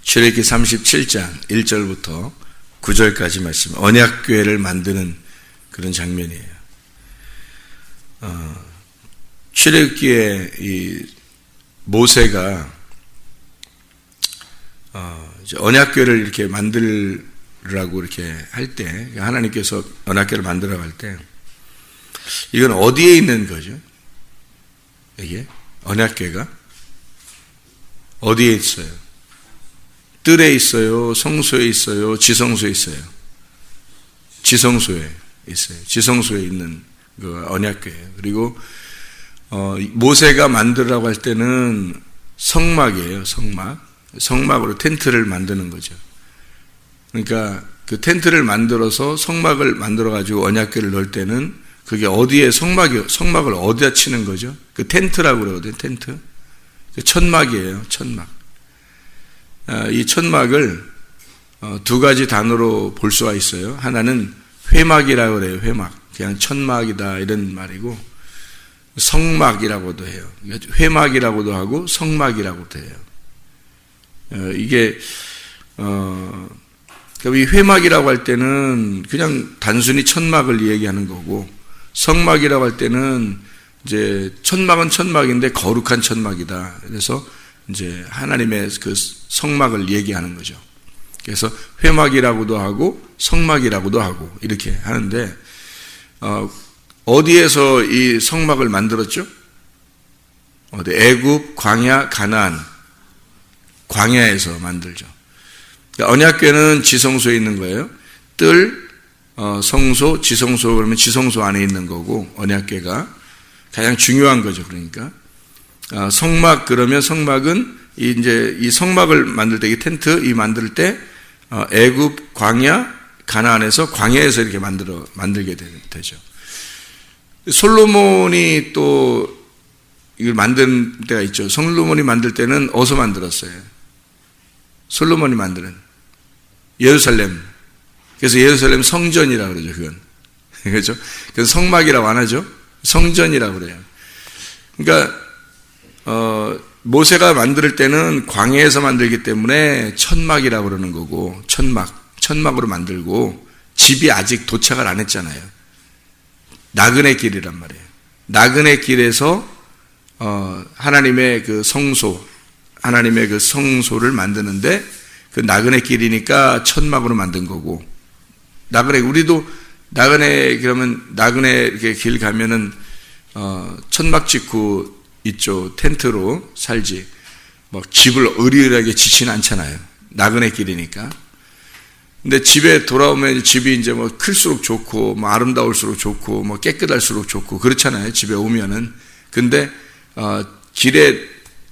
출애굽기 37장 1절부터 9절까지 말씀, 언약궤를 만드는 그런 장면이에요. 출애굽기에 이 모세가 언약궤를 이렇게 만들라고 이렇게 할 때, 하나님께서 언약궤를 만들라고 할 때, 이건 어디에 있는 거죠? 이게 언약궤가 어디에 있어요? 뜰에 있어요? 성소에 있어요? 지성소에 있어요? 지성소에 있어요. 지성소에 있는 그 언약궤예요. 그리고 모세가 만들라고 할 때는 성막이에요. 성막으로 텐트를 만드는 거죠. 그러니까 그 텐트를 만들어서 성막을 만들어 가지고 언약궤를 넣을 때는 그게 어디에 성막을 어디다 치는 거죠? 그 텐트라고 그러거든요. 텐트. 천막이에요. 천막. 이 천막을 두 가지 단어로 볼 수가 있어요. 하나는 회막이라고 그래요. 회막. 그냥 천막이다 이런 말이고, 성막이라고도 해요. 회막이라고도 하고 성막이라고도 해요. 이게 이 회막이라고 할 때는 그냥 단순히 천막을 얘기하는 거고, 성막이라고 할 때는 이제 천막은 천막인데 거룩한 천막이다. 그래서 이제 하나님의 그 성막을 얘기하는 거죠. 그래서 회막이라고도 하고 성막이라고도 하고 이렇게 하는데, 어디에서 이 성막을 만들었죠? 애굽, 광야, 가나안, 광야에서 만들죠. 언약궤는 지성소에 있는 거예요. 뜰, 성소, 지성소, 그러면 지성소 안에 있는 거고, 언약궤가 가장 중요한 거죠. 그러니까 성막, 그러면 성막은 이제 이 성막을 만들 때, 이 텐트 만들 때 애굽, 광야, 가나안에서 광야에서 이렇게 만들게 되죠. 솔로몬이 또 이걸 만든 때가 있죠. 솔로몬이 만들 때는 어디서 만들었어요? 솔로몬이 만드는 예루살렘. 그래서 예루살렘 성전이라고 그러죠. 그건. 그렇죠? 그래서 성막이라고 안 하죠. 성전이라고 그래요. 그러니까 모세가 만들 때는 광야에서 만들기 때문에 천막이라고 그러는 거고, 천막으로 만들고, 집이 아직 도착을 안 했잖아요. 나그네 길이란 말이에요. 나그네 길에서 하나님의 그 성소를 만드는데, 그 나그네 길이니까 천막으로 만든 거고, 우리도 나그네, 그러면 나그네 이렇게 길 가면은 천막 짓고 있죠. 텐트로 살지. 막 집을 으리으리하게 짓지는 않잖아요. 나그네 길이니까. 근데 집에 돌아오면 집이 이제 뭐 클수록 좋고, 뭐 아름다울수록 좋고, 뭐 깨끗할수록 좋고, 그렇잖아요. 집에 오면은. 근데, 길에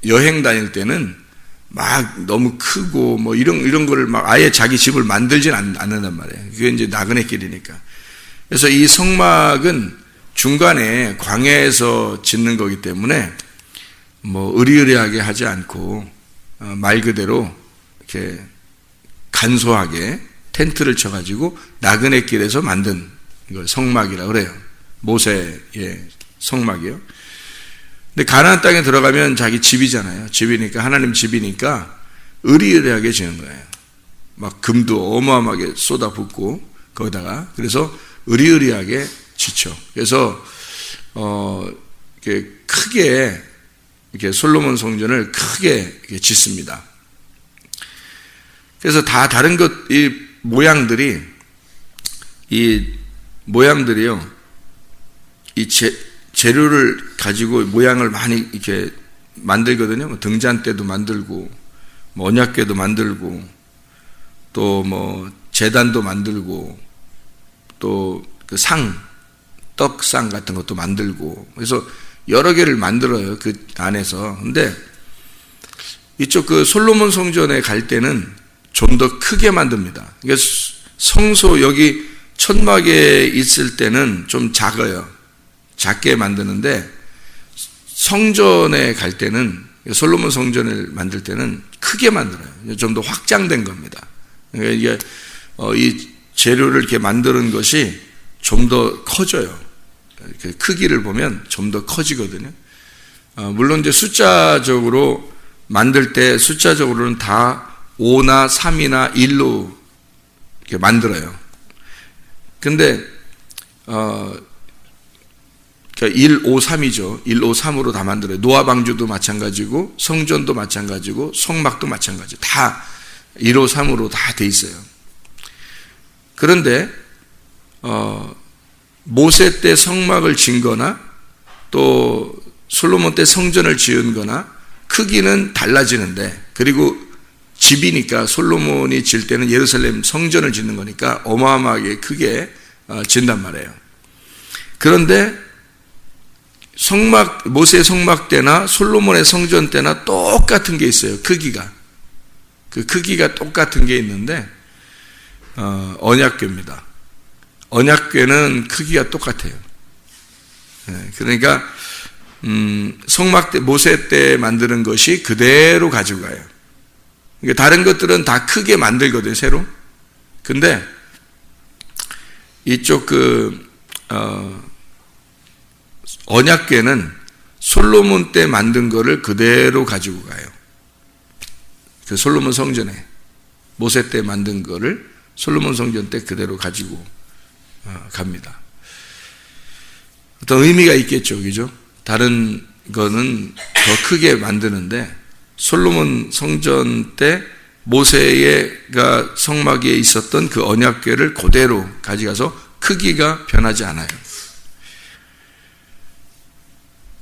여행 다닐 때는 막 너무 크고, 뭐 이런 거를 막 아예 자기 집을 만들진 않는단 말이에요. 그게 이제 나그네 길이니까. 그래서 이 성막은 중간에 광야에서 짓는 거기 때문에 뭐 으리으리하게 하지 않고, 말 그대로 이렇게 간소하게 텐트를 쳐가지고 나그네 길에서 만든 걸 성막이라고 그래요. 모세의 성막이요. 근데 가나안 땅에 들어가면 자기 집이잖아요. 집이니까, 하나님 집이니까 으리으리하게 지는 거예요. 막 금도 어마어마하게 쏟아붓고 거기다가, 그래서 으리으리하게 짓죠. 그래서 이렇게 크게 이렇게 솔로몬 성전을 크게 이렇게 짓습니다. 그래서 다 다른 이 모양들이요, 이 재료를 가지고 모양을 많이 이렇게 만들거든요. 뭐 등잔대도 만들고, 뭐 언약궤도 만들고, 또 뭐 제단도 만들고, 또 그 떡상 같은 것도 만들고, 그래서 여러 개를 만들어요. 그 안에서. 근데 이쪽 그 솔로몬 성전에 갈 때는 좀 더 크게 만듭니다. 그러니까 성소, 여기 천막에 있을 때는 좀 작아요. 작게 만드는데, 성전에 갈 때는, 솔로몬 성전을 만들 때는 크게 만들어요. 좀 더 확장된 겁니다. 그러니까 이게 이 재료를 이렇게 만드는 것이 좀 더 커져요. 크기를 보면 좀 더 커지거든요. 물론 이제 숫자적으로 만들 때 숫자적으로는 다 5나 3이나 1로 이렇게 만들어요. 근데, 그러니까 1, 5, 3이죠. 1, 5, 3으로 다 만들어요. 노아 방주도 마찬가지고, 성전도 마찬가지고, 성막도 마찬가지고, 다 1, 5, 3으로 다 돼 있어요. 그런데, 모세 때 성막을 진 거나, 또 솔로몬 때 성전을 지은 거나, 크기는 달라지는데, 그리고 집이니까 솔로몬이 질 때는 예루살렘 성전을 짓는 거니까 어마어마하게 크게 진단 말이에요. 그런데 모세의 성막 때나 솔로몬의 성전 때나 똑같은 게 있어요. 크기가. 그 크기가 똑같은 게 있는데 언약궤입니다. 언약궤는 크기가 똑같아요. 그러니까 성막 때 모세 때 만드는 것이 그대로 가지고 가요. 그러니까 다른 것들은 다 크게 만들거든요, 새로. 근데 이쪽 언약궤는 솔로몬 때 만든 거를 그대로 가지고 가요. 그 솔로몬 성전에 모세 때 만든 거를 솔로몬 성전 때 그대로 가지고 갑니다. 어떤 의미가 있겠죠, 그죠? 다른 거는 더 크게 만드는데 솔로몬 성전 때 모세가 성막에 있었던 그 언약궤를 그대로 가져가서 크기가 변하지 않아요.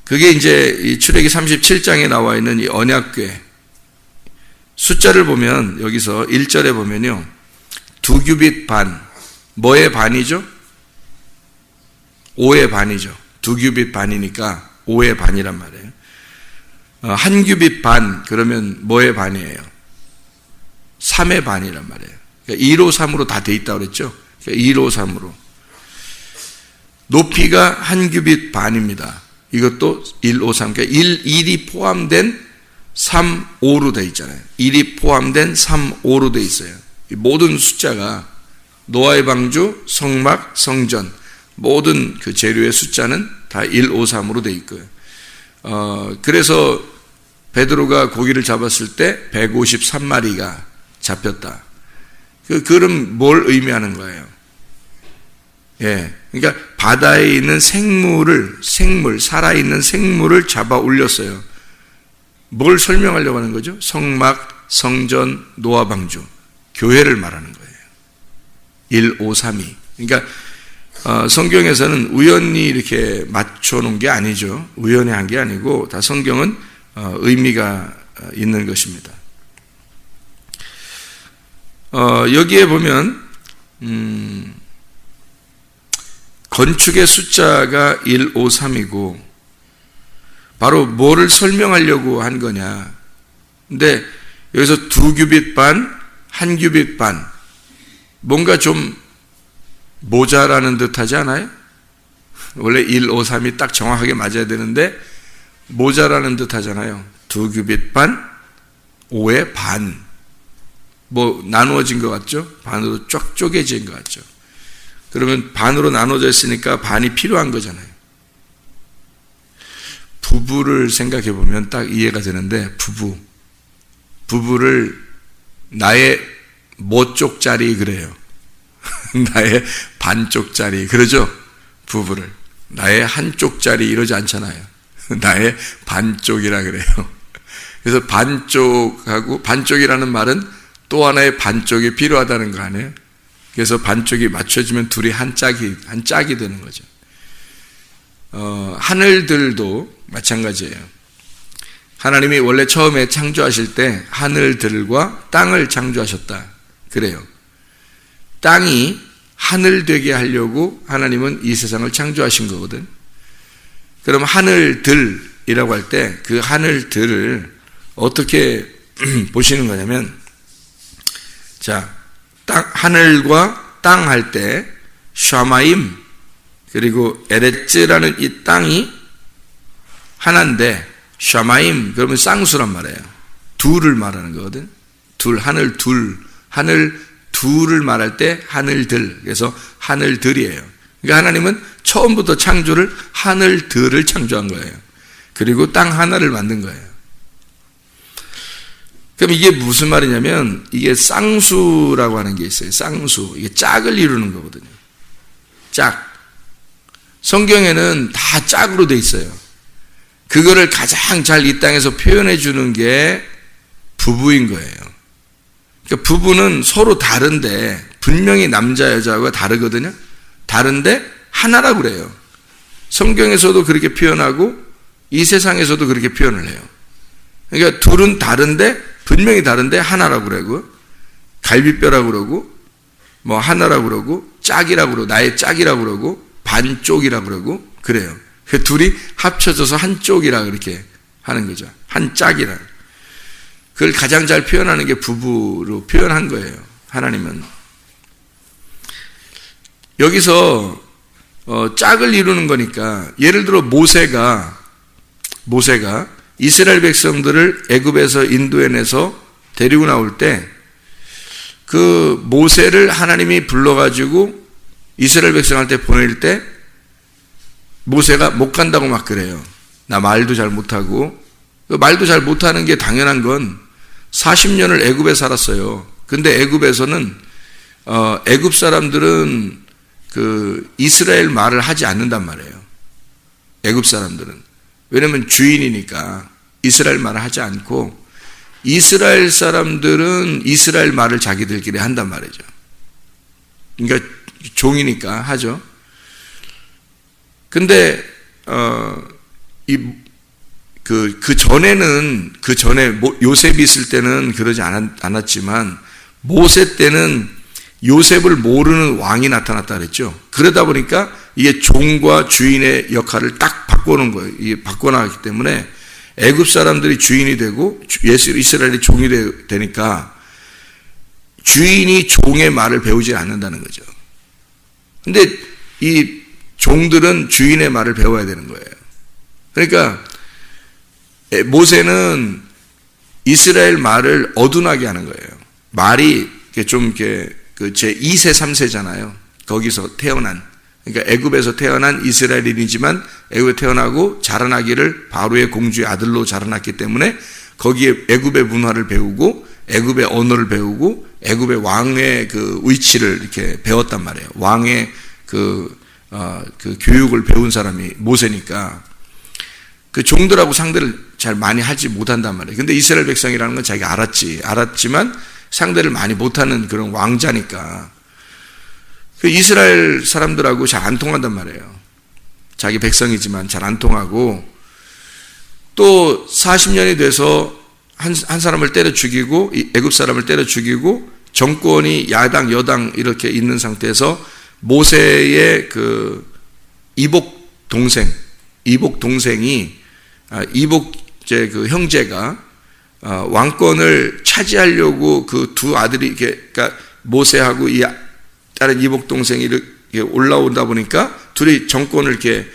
그게 이제 이 출애기 37장에 나와 있는 이 언약궤. 숫자를 보면 여기서 1절에 보면요. 2규빗 반. 뭐의 반이죠? 5의 반이죠. 2규빗 반이니까 5의 반이란 말이에요. 1규빗 반 그러면 뭐의 반이에요? 3의 반이란 말이에요. 그러니까 1호 3으로 다 돼 있다고 그랬죠? 그러니까 1호 3으로. 높이가 1규빗 반입니다. 이것도 1, 5, 3. 그러니까 1이 포함된 3, 5로 돼 있잖아요. 1이 포함된 3, 5로 돼 있어요. 이 모든 숫자가 노아의 방주, 성막, 성전 모든 그 재료의 숫자는 다 1, 5, 3으로 돼 있고요. 그래서 베드로가 고기를 잡았을 때 153마리가 잡혔다. 그럼 뭘 의미하는 거예요? 예. 그러니까 바다에 있는 살아있는 생물을 잡아 올렸어요. 뭘 설명하려고 하는 거죠? 성막, 성전, 노아 방주, 교회를 말하는 거예요. 1, 5, 3, 2. 그러니까 성경에서는 우연히 이렇게 맞춰놓은 게 아니죠. 우연히 한 게 아니고 다 성경은 의미가 있는 것입니다. 여기에 보면 건축의 숫자가 1, 5, 3이고 바로 뭐를 설명하려고 한 거냐. 근데 여기서 2규빗 반, 1규빗 반 뭔가 좀 모자라는 듯 하지 않아요? 원래 1, 5, 3이 딱 정확하게 맞아야 되는데 모자라는 듯 하잖아요. 2규빗 반, 5의 반. 뭐 나누어진 것 같죠? 반으로 쫙 쪼개진 것 같죠? 그러면 반으로 나눠져 있으니까 반이 필요한 거잖아요. 부부를 생각해 보면 딱 이해가 되는데 부부를 나의 뭐 쪽짜리 그래요. 나의 반쪽짜리 그러죠? 부부를 나의 한쪽짜리 이러지 않잖아요. 나의 반쪽이라 그래요. 그래서 반쪽하고 반쪽이라는 말은 또 하나의 반쪽이 필요하다는 거 아니에요? 그래서 반쪽이 맞춰지면 둘이 한 짝이 되는 거죠. 하늘들도 마찬가지예요. 하나님이 원래 처음에 창조하실 때 하늘들과 땅을 창조하셨다. 그래요. 땅이 하늘 되게 하려고 하나님은 이 세상을 창조하신 거거든. 그럼 하늘들이라고 할 때 그 하늘들을 어떻게 보시는 거냐면, 자, 하늘과 땅 할 때 샤마임 그리고 에레츠라는 이 땅이 하나인데 샤마임 그러면 쌍수란 말이에요. 둘을 말하는 거거든. 하늘 둘을 말할 때 하늘들. 그래서 하늘들이에요. 그러니까 하나님은 처음부터 창조를 하늘들을 창조한 거예요. 그리고 땅 하나를 만든 거예요. 그럼 이게 무슨 말이냐면 이게 쌍수라고 하는 게 있어요. 쌍수. 이게 짝을 이루는 거거든요. 짝. 성경에는 다 짝으로 돼 있어요. 그거를 가장 잘 이 땅에서 표현해 주는 게 부부인 거예요. 그러니까 부부는 서로 다른데 분명히 남자 여자가 다르거든요. 다른데 하나라고 그래요. 성경에서도 그렇게 표현하고 이 세상에서도 그렇게 표현을 해요. 그러니까 둘은 다른데 분명히 다른데 하나라고 그러고 갈비뼈라고 그러고 뭐 하나라고 그러고 짝이라고 그러고 나의 짝이라고 그러고 반쪽이라고 그러고 그래요. 그 둘이 합쳐져서 한쪽이라 그렇게 하는 거죠. 한 짝이라. 그걸 가장 잘 표현하는 게 부부로 표현한 거예요. 하나님은. 여기서 짝을 이루는 거니까 예를 들어 모세가 이스라엘 백성들을 애굽에서 인도해내서 데리고 나올 때 그 모세를 하나님이 불러가지고 이스라엘 백성한테 보낼 때 모세가 못 간다고 막 그래요. 나 말도 잘 못하고. 말도 잘 못하는 게 당연한 건 40년을 애굽에 살았어요. 근데 애굽에서는 애굽 사람들은 그 이스라엘 말을 하지 않는단 말이에요. 애굽 사람들은. 왜냐면 주인이니까 이스라엘 말을 하지 않고 이스라엘 사람들은 이스라엘 말을 자기들끼리 한단 말이죠. 그러니까 종이니까 하죠. 근데 그 전에 요셉이 있을 때는 그러지 않았지만 모세 때는 요셉을 모르는 왕이 나타났다 그랬죠. 그러다 보니까 이게 종과 주인의 역할을 딱 바꾸는 거예요. 이게 바꿔나갔기 때문에 애굽 사람들이 주인이 되고 이스라엘이 종이 되니까 주인이 종의 말을 배우지 않는다는 거죠. 근데 이 종들은 주인의 말을 배워야 되는 거예요. 그러니까 모세는 이스라엘 말을 어둔하게 하는 거예요. 말이 좀 이렇게 제 2세, 3세잖아요. 거기서 태어난. 그러니까 애굽에서 태어난 이스라엘인이지만 애굽에 태어나고 자라나기를 바로의 공주의 아들로 자라났기 때문에 거기에 애굽의 문화를 배우고 애굽의 언어를 배우고 애굽의 왕의 그 위치를 이렇게 배웠단 말이에요. 왕의 그 교육을 배운 사람이 모세니까 그 종들하고 상대를 잘 많이 하지 못한단 말이에요. 근데 이스라엘 백성이라는 건 자기가 알았지만 상대를 많이 못하는 그런 왕자니까 그 이스라엘 사람들하고 잘 안 통한단 말이에요. 자기 백성이지만 잘 안 통하고 또 40년이 돼서 한 사람을 때려 죽이고 애굽 사람을 때려 죽이고 정권이 야당 여당 이렇게 있는 상태에서 모세의 그 이복 동생이 그 형제가 왕권을 차지하려고 그 두 아들이 그러니까 모세하고 이 다른 이복 동생이 이렇게 올라오다 보니까 둘이 정권을 이렇게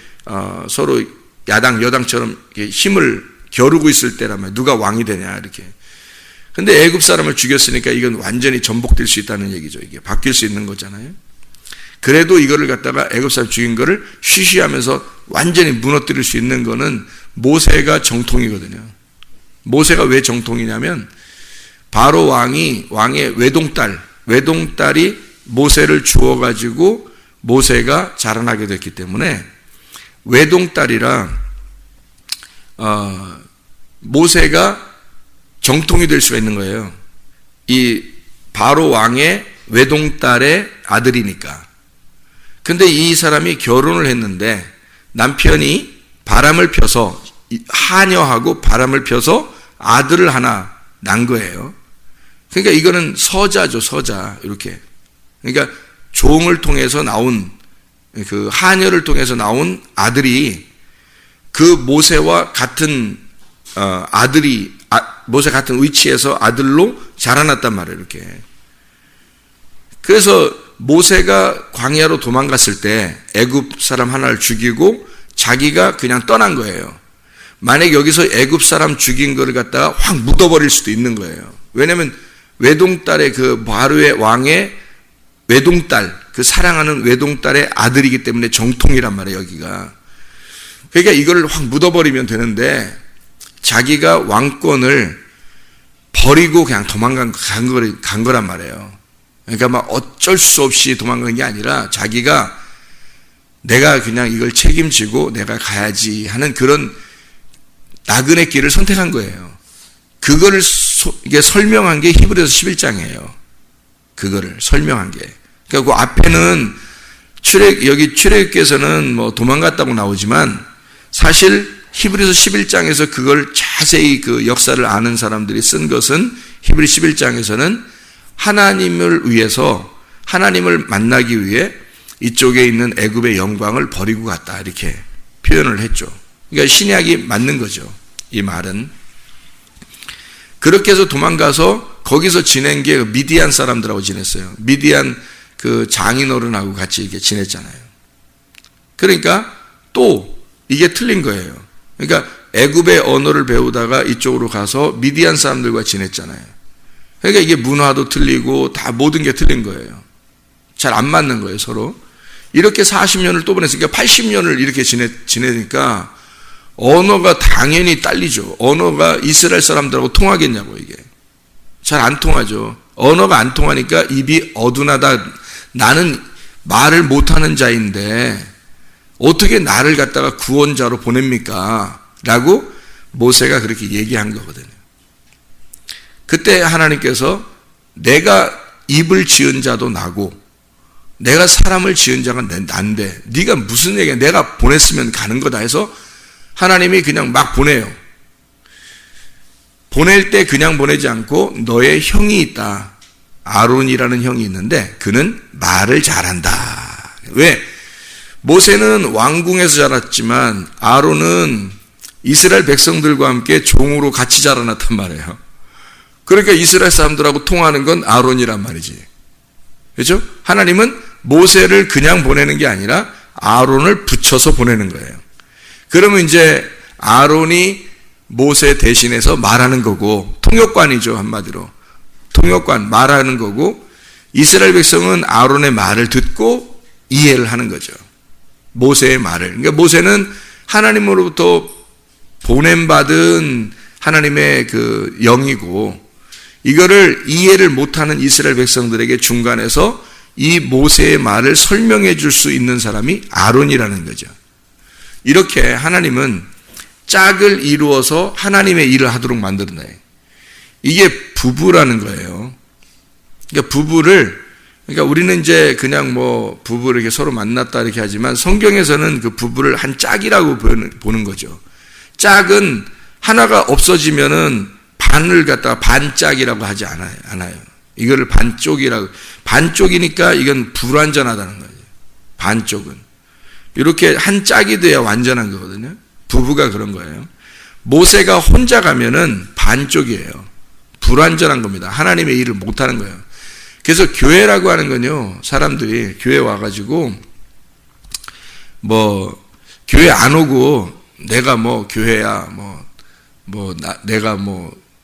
서로 야당 여당처럼 이렇게 힘을 겨루고 있을 때라면 누가 왕이 되냐 이렇게. 근데 애굽 사람을 죽였으니까 이건 완전히 전복될 수 있다는 얘기죠. 이게 바뀔 수 있는 거잖아요. 그래도 이거를 갖다가 애굽 사람 죽인 거를 쉬쉬하면서 완전히 무너뜨릴 수 있는 거는 모세가 정통이거든요. 모세가 왜 정통이냐면 바로 왕의 외동딸이 모세를 주어가지고 모세가 자라나게 됐기 때문에 외동딸이라 모세가 정통이 될 수가 있는 거예요. 이 바로 왕의 외동딸의 아들이니까. 근데 이 사람이 결혼을 했는데 남편이 바람을 펴서 하녀하고 바람을 펴서 아들을 하나 난 거예요. 그러니까 이거는 서자죠, 서자. 이렇게. 그러니까 종을 통해서 나온 그 하녀를 통해서 나온 아들이 그 모세와 같은 모세 같은 위치에서 아들로 자라났단 말이에요. 이렇게. 그래서 모세가 광야로 도망갔을 때 애굽 사람 하나를 죽이고 자기가 그냥 떠난 거예요. 만약 여기서 애굽 사람 죽인 거를 갖다가 확 묻어버릴 수도 있는 거예요. 왜냐하면 외동딸의 그 바로의 왕의 외동딸, 그 사랑하는 외동딸의 아들이기 때문에 정통이란 말이에요, 여기가. 그러니까 이걸 확 묻어버리면 되는데 자기가 왕권을 버리고 그냥 간 거란 말이에요. 그러니까 막 어쩔 수 없이 도망간 게 아니라 자기가 내가 그냥 이걸 책임지고 내가 가야지 하는 그런 나그네 길을 선택한 거예요. 그거를 이게 설명한 게 히브리서 11장이에요. 그거를 설명한 게. 그러니까 그 앞에는 여기 출애굽기에서는 뭐 도망갔다고 나오지만 사실 히브리서 11장에서 그걸 자세히 그 역사를 아는 사람들이 쓴 것은 히브리 11장에서는 하나님을 위해서 하나님을 만나기 위해 이쪽에 있는 애굽의 영광을 버리고 갔다 이렇게 표현을 했죠. 그러니까 신약이 맞는 거죠. 이 말은. 그렇게 해서 도망가서 거기서 지낸 게 미디안 사람들하고 지냈어요. 미디안 그 장인어른하고 같이 이렇게 지냈잖아요. 그러니까 또 이게 틀린 거예요. 그러니까 애굽의 언어를 배우다가 이쪽으로 가서 미디안 사람들과 지냈잖아요. 그러니까 이게 문화도 틀리고 다 모든 게 틀린 거예요. 잘 안 맞는 거예요, 서로. 이렇게 40년을 또 보냈으니까 80년을 이렇게 지내니까 언어가 당연히 딸리죠. 언어가 이스라엘 사람들하고 통하겠냐고, 이게. 잘 안 통하죠. 언어가 안 통하니까 입이 어둔하다. 나는 말을 못하는 자인데 어떻게 나를 갖다가 구원자로 보냅니까? 라고 모세가 그렇게 얘기한 거거든요. 그때 하나님께서 내가 입을 지은 자도 나고 내가 사람을 지은 자가 난데 네가 무슨 얘기야? 내가 보냈으면 가는 거다 해서 하나님이 그냥 막 보내요. 보낼 때 그냥 보내지 않고 너의 형이 있다. 아론이라는 형이 있는데 그는 말을 잘한다. 왜? 모세는 왕궁에서 자랐지만 아론은 이스라엘 백성들과 함께 종으로 같이 자라났단 말이에요. 그러니까 이스라엘 사람들하고 통하는 건 아론이란 말이지. 그렇죠? 하나님은 모세를 그냥 보내는 게 아니라 아론을 붙여서 보내는 거예요. 그러면 이제 아론이 모세 대신해서 말하는 거고 통역관이죠, 한마디로. 통역관, 말하는 거고 이스라엘 백성은 아론의 말을 듣고 이해를 하는 거죠. 모세의 말을. 그러니까 모세는 하나님으로부터 보냄받은 하나님의 그 영이고 이거를 이해를 못하는 이스라엘 백성들에게 중간에서 이 모세의 말을 설명해 줄 수 있는 사람이 아론이라는 거죠. 이렇게 하나님은 짝을 이루어서 하나님의 일을 하도록 만들어놔요. 이게 부부라는 거예요. 그러니까 그러니까 우리는 이제 그냥 뭐 부부를 이렇게 서로 만났다 이렇게 하지만 성경에서는 그 부부를 한 짝이라고 보는 거죠. 짝은 하나가 없어지면은 반을 갖다가 반짝이라고 하지 않아요. 이거를 반쪽이니까 이건 불완전하다는 거죠. 반쪽은. 이렇게 한 짝이 돼야 완전한 거거든요. 부부가 그런 거예요. 모세가 혼자 가면은 반쪽이에요. 불완전한 겁니다. 하나님의 일을 못하는 거예요. 그래서 교회라고 하는 건요, 사람들이 교회 와가지고, 교회 안 오고, 내가 교회야, 내가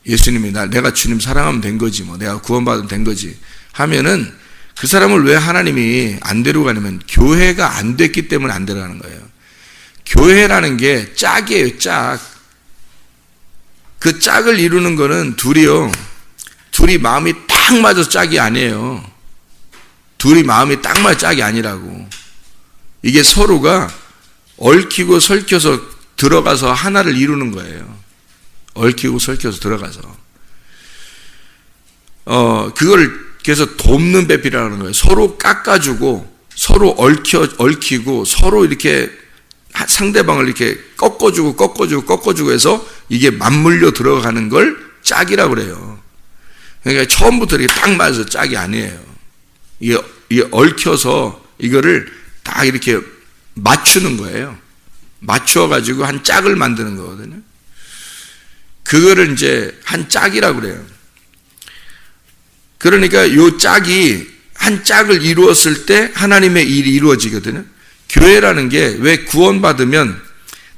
예수님이 내가 주님 사랑하면 된 거지, 내가 구원받으면 된 거지 하면은 그 사람을 왜 하나님이 안 데려가냐면 교회가 안 됐기 때문에 안 데려가는 거예요. 교회라는 게 짝이에요, 짝. 그 짝을 이루는 거는 둘이 마음이 딱 맞아서 짝이 아니에요. 둘이 마음이 딱 맞아 짝이 아니라고. 이게 서로가 얽히고 설켜서 들어가서 하나를 이루는 거예요. 얽히고 설켜서 들어가서. 그걸 그래서 돕는 배필이라는 거예요. 서로 깎아주고, 서로 얽히고, 서로 이렇게 상대방을 이렇게 꺾어주고 해서 이게 맞물려 들어가는 걸 짝이라고 그래요. 그러니까 처음부터 이렇게 딱 맞아서 짝이 아니에요. 이게 얽혀서 이거를 딱 이렇게 맞추는 거예요. 맞추어가지고 한 짝을 만드는 거거든요. 그거를 이제 한 짝이라고 그래요. 그러니까 요 짝이 한 짝을 이루었을 때 하나님의 일이 이루어지거든요. 교회라는 게 왜 구원받으면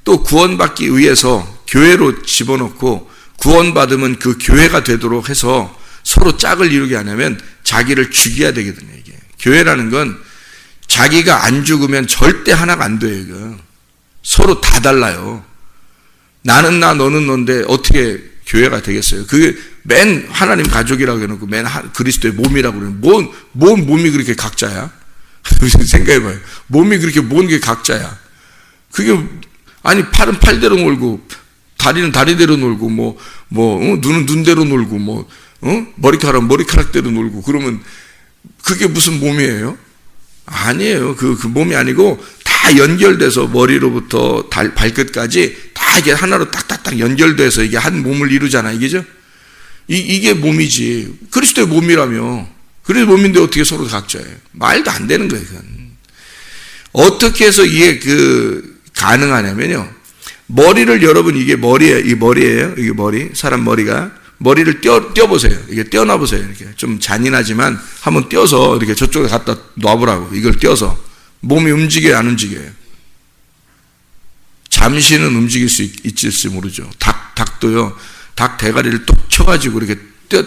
또 구원받기 위해서 교회로 집어넣고 구원받으면 그 교회가 되도록 해서 서로 짝을 이루게 하냐면 자기를 죽여야 되거든요. 이게 교회라는 건 자기가 안 죽으면 절대 하나가 안 돼요. 이거. 서로 다 달라요. 나는 나 너는 너인데 어떻게 교회가 되겠어요? 그게 맨 하나님 가족이라고 해놓고 맨 그리스도의 몸이라고 그러는 뭔 몸이 그렇게 각자야? 생각해봐요. 몸이 그렇게 뭔 게 각자야? 그게 아니 팔은 팔대로 놀고 다리는 다리대로 놀고 눈은 눈대로 놀고 머리카락은 머리카락대로 놀고 그러면 그게 무슨 몸이에요? 아니에요. 그 몸이 아니고 다 연결돼서 머리로부터 발끝까지 다 이게 하나로 딱딱딱 연결돼서 이게 한 몸을 이루잖아. 이게죠? 이게 몸이지. 그리스도의 몸이라며. 그리스도의 몸인데 어떻게 서로 각자예요? 말도 안 되는 거예요, 그건. 어떻게 해서 이게 가능하냐면요. 머리를 여러분 이게 머리예요. 이게 머리. 사람 머리를 떼어보세요. 이게 떼어놔보세요. 이렇게. 좀 잔인하지만 한번 떼어서 이렇게 저쪽에 갖다 놔보라고. 이걸 떼어서. 몸이 움직여요, 안 움직여요? 잠시는 움직일 수 있을지 모르죠. 닭도요. 닭 대가리를 뚝 쳐가지고 이렇게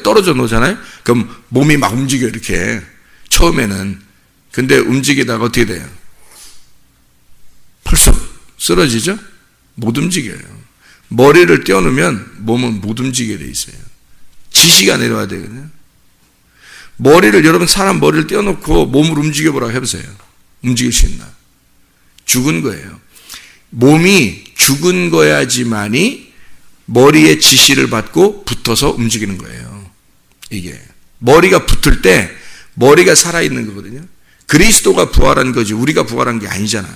떨어져 놓잖아요. 그럼 몸이 막 움직여요, 이렇게. 처음에는. 근데 움직이다가 어떻게 돼요? 벌써 쓰러지죠? 못 움직여요. 머리를 떼어놓으면 몸은 못 움직이게 돼 있어요. 지시가 내려와야 되거든요. 여러분 사람 머리를 떼어놓고 몸을 움직여보라고 해보세요. 움직일 수 있나? 죽은 거예요. 몸이 죽은 거야지만이 머리의 지시를 받고 붙어서 움직이는 거예요. 이게. 머리가 붙을 때 머리가 살아있는 거거든요. 그리스도가 부활한 거지 우리가 부활한 게 아니잖아.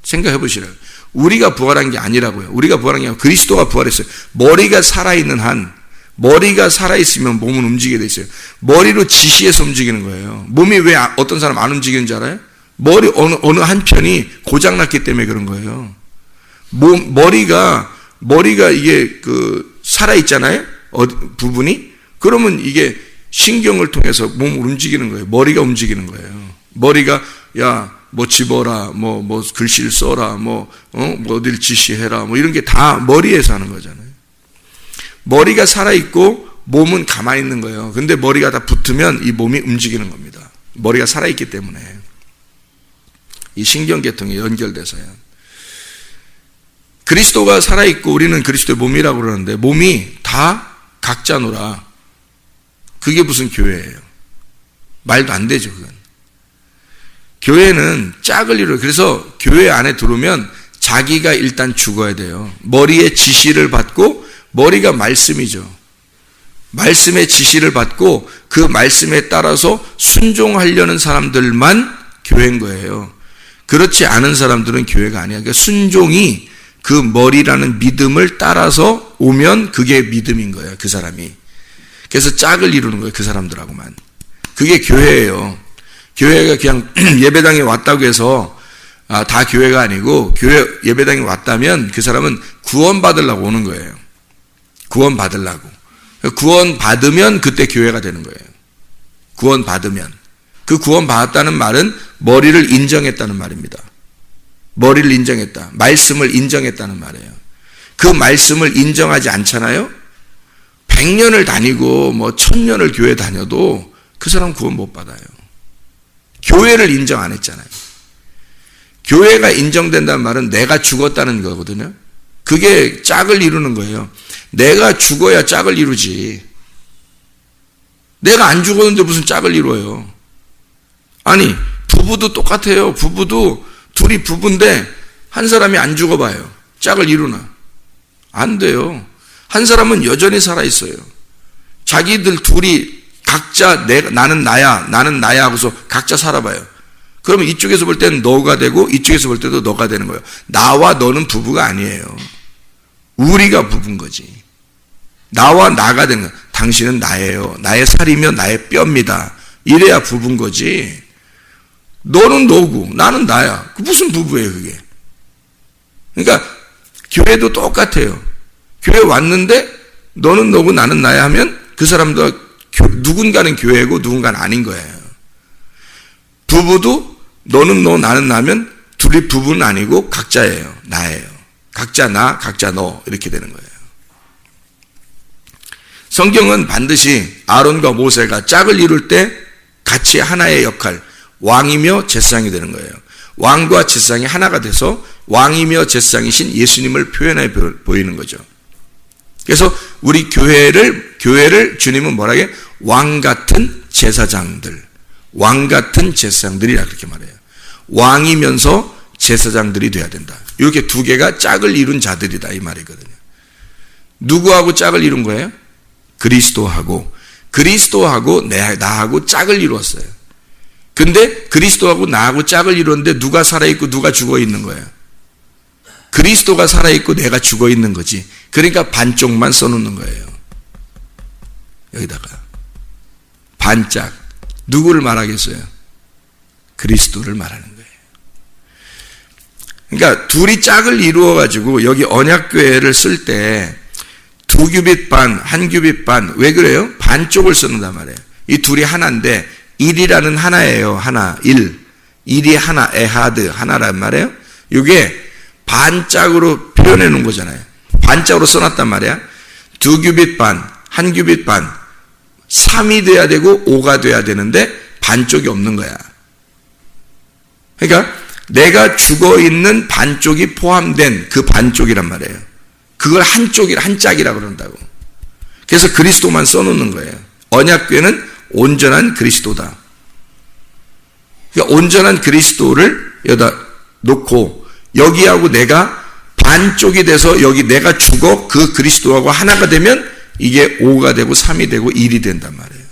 생각해 보시라고. 우리가 부활한 게 아니라고요. 우리가 부활한 게 아니라 그리스도가 부활했어요. 머리가 살아있는 한, 머리가 살아있으면 몸은 움직이게 돼 있어요. 머리로 지시해서 움직이는 거예요. 몸이 왜 어떤 사람 안 움직이는지 알아요? 머리 어느 한편이 고장났기 때문에 그런 거예요. 머리가 이게 살아있잖아요? 부분이? 그러면 이게 신경을 통해서 몸을 움직이는 거예요. 머리가 움직이는 거예요. 머리가, 집어라, 글씨를 써라, 어딜 지시해라, 이런 게 다 머리에서 하는 거잖아요. 머리가 살아있고 몸은 가만히 있는 거예요. 근데 머리가 다 붙으면 이 몸이 움직이는 겁니다. 머리가 살아있기 때문에. 이 신경계통이 연결돼서요. 그리스도가 살아있고 우리는 그리스도의 몸이라고 그러는데 몸이 다 각자노라. 그게 무슨 교회예요? 말도 안 되죠, 그건. 교회는 짝을 이루어요. 그래서 교회 안에 들어오면 자기가 일단 죽어야 돼요. 머리의 지시를 받고, 머리가 말씀이죠. 말씀의 지시를 받고 그 말씀에 따라서 순종하려는 사람들만 교회인 거예요. 그렇지 않은 사람들은 교회가 아니야. 그러니까 순종이 그 머리라는 믿음을 따라서 오면 그게 믿음인 거예요, 그 사람이. 그래서 짝을 이루는 거예요, 그 사람들하고만. 그게 교회예요. 교회가 그냥 예배당에 왔다고 해서 다 교회가 아니고, 교회 예배당에 왔다면 그 사람은 구원 받으려고 오는 거예요. 구원 받으려고. 구원 받으면 그때 교회가 되는 거예요. 구원 받으면. 그 구원 받았다는 말은 머리를 인정했다는 말입니다. 머리를 인정했다. 말씀을 인정했다는 말이에요. 그 말씀을 인정하지 않잖아요? 100년을 다니고 1000년을 교회 다녀도 그 사람 구원 못 받아요. 교회를 인정 안 했잖아요. 교회가 인정된다는 말은 내가 죽었다는 거거든요. 그게 짝을 이루는 거예요. 내가 죽어야 짝을 이루지. 내가 안 죽었는데 무슨 짝을 이루어요. 아니, 부부도 똑같아요. 부부도 둘이 부부인데 한 사람이 안 죽어봐요. 짝을 이루나? 안 돼요. 한 사람은 여전히 살아있어요. 자기들 둘이 각자 나는 나야 하고서 각자 살아봐요. 그러면 이쪽에서 볼 때는 너가 되고 이쪽에서 볼 때도 너가 되는 거예요. 나와 너는 부부가 아니에요. 우리가 부부인 거지. 나와 나가 되는 거예요. 당신은 나예요. 나의 살이며 나의 뼈입니다. 이래야 부부인 거지. 너는 너고 나는 나야. 그 무슨 부부예요, 그게. 그러니까 교회도 똑같아요. 교회 왔는데 너는 너고 나는 나야 하면 그 사람도 누군가는 교회고 누군가는 아닌 거예요. 부부도 너는 너 나는 나면 둘이 부부는 아니고 각자예요. 나예요. 각자 나, 각자 너 이렇게 되는 거예요. 성경은 반드시 아론과 모세가 짝을 이룰 때 같이 하나의 역할, 왕이며 제사장이 되는 거예요. 왕과 제사장이 하나가 돼서 왕이며 제사장이신 예수님을 표현해 보이는 거죠. 그래서 우리 교회를 주님은 뭐라 해? 왕 같은 제사장들. 왕 같은 제사장들이라 그렇게 말해요. 왕이면서 제사장들이 돼야 된다. 이렇게 두 개가 짝을 이룬 자들이다 이 말이거든요. 누구하고 짝을 이룬 거예요? 그리스도하고 나하고 짝을 이루었어요. 근데 그리스도하고 나하고 짝을 이루었는데 누가 살아있고 누가 죽어있는 거예요? 그리스도가 살아있고 내가 죽어있는 거지. 그러니까 반쪽만 써놓는 거예요. 여기다가 반짝. 누구를 말하겠어요? 그리스도를 말하는 거예요. 그러니까 둘이 짝을 이루어가지고 여기 언약궤를 쓸 때 2규빗 반, 1규빗 반. 왜 그래요? 반쪽을 쓰는단 말이에요. 이 둘이 하나인데 1이라는 하나예요. 하나, 1. 1이 하나, 에하드, 하나란 말이에요. 이게 반짝으로 표현해 놓은 거잖아요. 반짝으로 써놨단 말이야. 2규빗 반, 1규빗 반. 3이 돼야 되고 5가 돼야 되는데 반쪽이 없는 거야. 그러니까 내가 죽어있는 반쪽이 포함된 그 반쪽이란 말이에요. 그걸 한 짝이라고 그런다고. 그래서 그리스도만 써놓는 거예요. 언약궤는 온전한 그리스도다. 그러니까 온전한 그리스도를 여기다 놓고 여기하고 내가 반쪽이 돼서 여기 내가 죽어 그 그리스도하고 하나가 되면 이게 5가 되고 3이 되고 1이 된단 말이에요.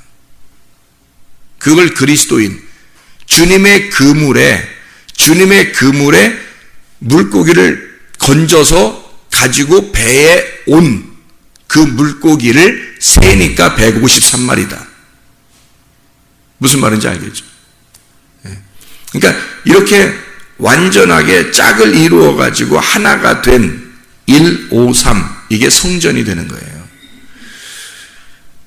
그걸 그리스도인, 주님의 그물에 물고기를 건져서 가지고 배에 온 그 물고기를 세니까 153마리다. 무슨 말인지 알겠죠? 그러니까 이렇게 완전하게 짝을 이루어 가지고 하나가 된 1, 5, 3 이게 성전이 되는 거예요.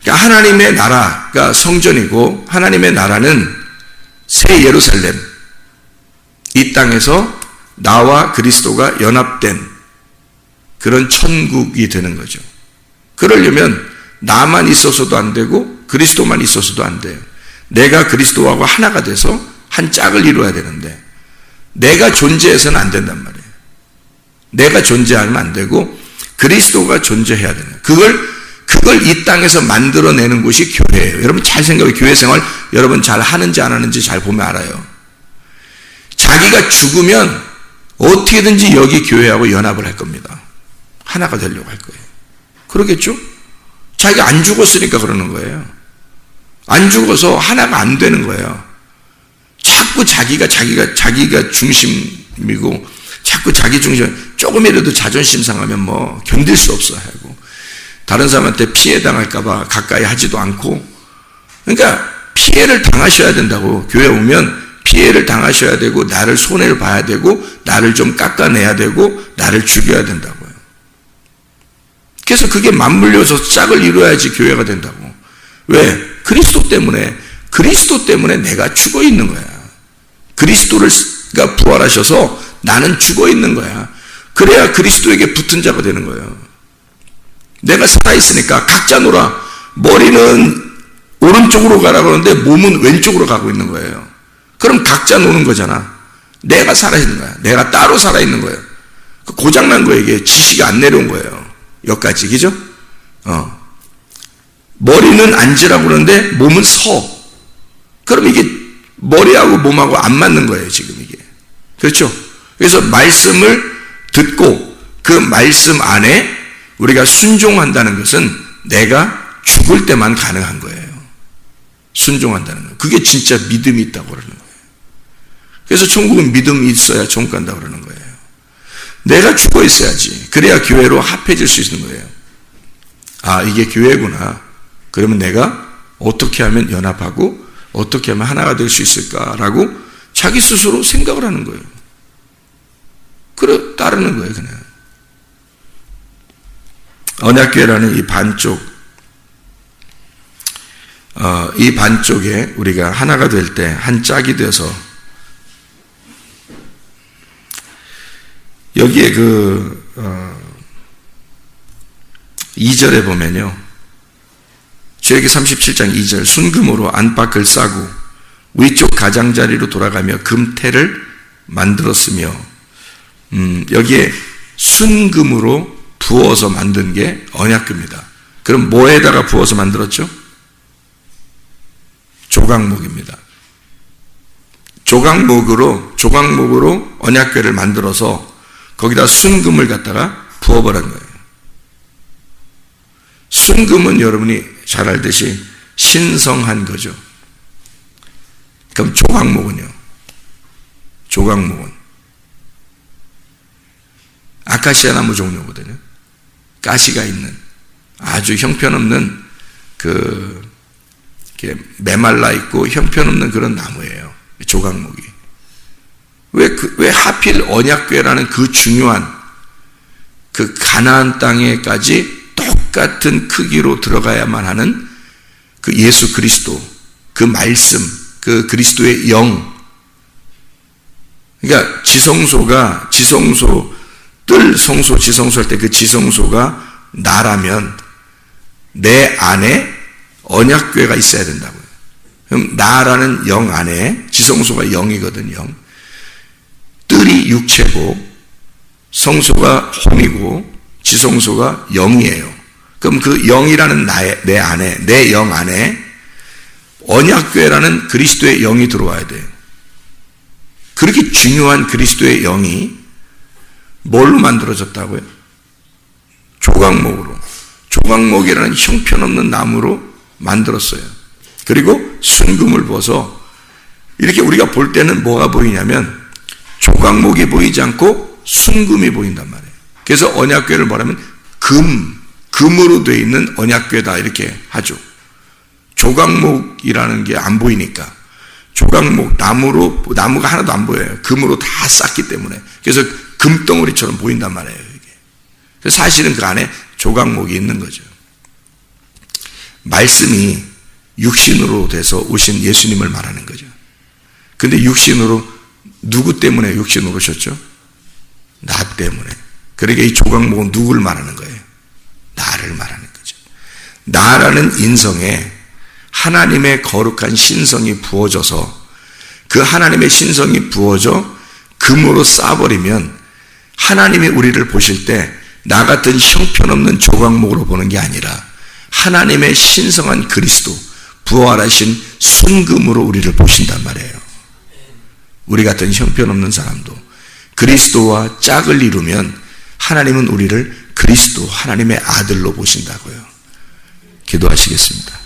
그러니까 하나님의 나라가 성전이고 하나님의 나라는 새 예루살렘, 이 땅에서 나와 그리스도가 연합된 그런 천국이 되는 거죠. 그러려면 나만 있어서도 안 되고 그리스도만 있어서도 안 돼요. 내가 그리스도하고 하나가 돼서 한 짝을 이루어야 되는데 내가 존재해서는 안 된단 말이에요. 내가 존재하면 안 되고 그리스도가 존재해야 되는 거예요. 그걸 이 땅에서 만들어내는 곳이 교회예요. 여러분 잘 생각해. 교회 생활 여러분 잘 하는지 안 하는지 잘 보면 알아요. 자기가 죽으면 어떻게든지 여기 교회하고 연합을 할 겁니다. 하나가 되려고 할 거예요. 그러겠죠? 자기가 안 죽었으니까 그러는 거예요. 안 죽어서 하나가 안 되는 거예요. 자꾸 자기가 중심이고 자꾸 자기 중심, 조금이라도 자존심 상하면 뭐 견딜 수 없어 하고 다른 사람한테 피해 당할까봐 가까이 하지도 않고, 그러니까 피해를 당하셔야 된다고. 교회 오면 피해를 당하셔야 되고 나를 손해를 봐야 되고 나를 좀 깎아내야 되고 나를 죽여야 된다고요. 그래서 그게 맞물려서 짝을 이루어야지 교회가 된다고. 왜? 그리스도 때문에 내가 죽어 있는 거야. 그리스도가 부활하셔서 나는 죽어 있는 거야. 그래야 그리스도에게 붙은 자가 되는 거예요. 내가 살아있으니까 각자 놀아. 머리는 오른쪽으로 가라고 하는데 몸은 왼쪽으로 가고 있는 거예요. 그럼 각자 노는 거잖아. 내가 살아있는 거야. 내가 따로 살아있는 거예요. 고장난 거예요. 이게 지식이 안 내려온 거예요. 여기까지, 그죠? 머리는 앉으라고 그러는데 몸은 서. 그럼 이게 머리하고 몸하고 안 맞는 거예요, 지금 이게. 그렇죠? 그래서 말씀을 듣고 그 말씀 안에 우리가 순종한다는 것은 내가 죽을 때만 가능한 거예요. 순종한다는 거. 그게 진짜 믿음이 있다고 그러는 거예요. 그래서 천국은 믿음이 있어야 천국 간다고 그러는 거예요. 내가 죽어 있어야지. 그래야 교회로 합해질 수 있는 거예요. 아, 이게 교회구나. 그러면 내가 어떻게 하면 연합하고 어떻게 하면 하나가 될 수 있을까라고 자기 스스로 생각을 하는 거예요. 그래, 따르는 거예요, 그냥. 언약궤라는 이 반쪽에 우리가 하나가 될 때 한 짝이 돼서 여기에 2절에 보면요. 출애굽기 37장 2절 순금으로 안팎을 싸고 위쪽 가장자리로 돌아가며 금태를 만들었으며 여기에 순금으로 부어서 만든 게 언약궤입니다. 그럼 뭐에다가 부어서 만들었죠? 조각목입니다. 조각목으로 언약궤를 만들어서 거기다 순금을 갖다가 부어버린 거예요. 순금은 여러분이 잘 알듯이 신성한 거죠. 그럼 조각목은요? 조각목은 아카시아 나무 종류거든요. 가시가 있는 아주 형편없는 이렇게 메말라 있고 형편없는 그런 나무예요. 조각목이. 왜 하필 언약궤라는 그 중요한 그 가나안 땅에까지 똑같은 크기로 들어가야만 하는 그 예수 그리스도, 그 말씀, 그 그리스도의 영. 그러니까 지성소할 때 그 지성소가 나라면 내 안에 언약궤가 있어야 된다고요. 그럼 나라는 영 안에, 지성소가 영이거든요. 뜰이 육체고 성소가 혼이고 지성소가 영이에요. 그럼 그 영이라는 내 안에, 내 영 안에 언약궤라는 그리스도의 영이 들어와야 돼요. 그렇게 중요한 그리스도의 영이 뭘로 만들어졌다고요? 조각목으로. 조각목이라는 형편없는 나무로 만들었어요. 그리고 순금을 부어서 이렇게 우리가 볼 때는 뭐가 보이냐면 조각목이 보이지 않고 순금이 보인단 말이에요. 그래서 언약궤를 뭐라면 금으로 되어 있는 언약궤다 이렇게 하죠. 조각목이라는 게 안 보이니까. 조각목, 나무가 하나도 안 보여요. 금으로 다 쌌기 때문에. 그래서 금덩어리처럼 보인단 말이에요. 이게. 그래서 사실은 그 안에 조각목이 있는 거죠. 말씀이 육신으로 돼서 오신 예수님을 말하는 거죠. 근데 누구 때문에 육신으로 오셨죠? 나 때문에. 그러니까 이 조각목은 누구를 말하는 거예요? 나를 말하는 거죠. 나라는 인성에 하나님의 거룩한 신성이 부어져서 그 하나님의 신성이 부어져 금으로 쌓아버리면 하나님이 우리를 보실 때 나 같은 형편없는 조각목으로 보는 게 아니라 하나님의 신성한 그리스도, 부활하신 순금으로 우리를 보신단 말이에요. 우리 같은 형편없는 사람도 그리스도와 짝을 이루면 하나님은 우리를 그리스도, 하나님의 아들로 보신다고요. 기도하시겠습니다.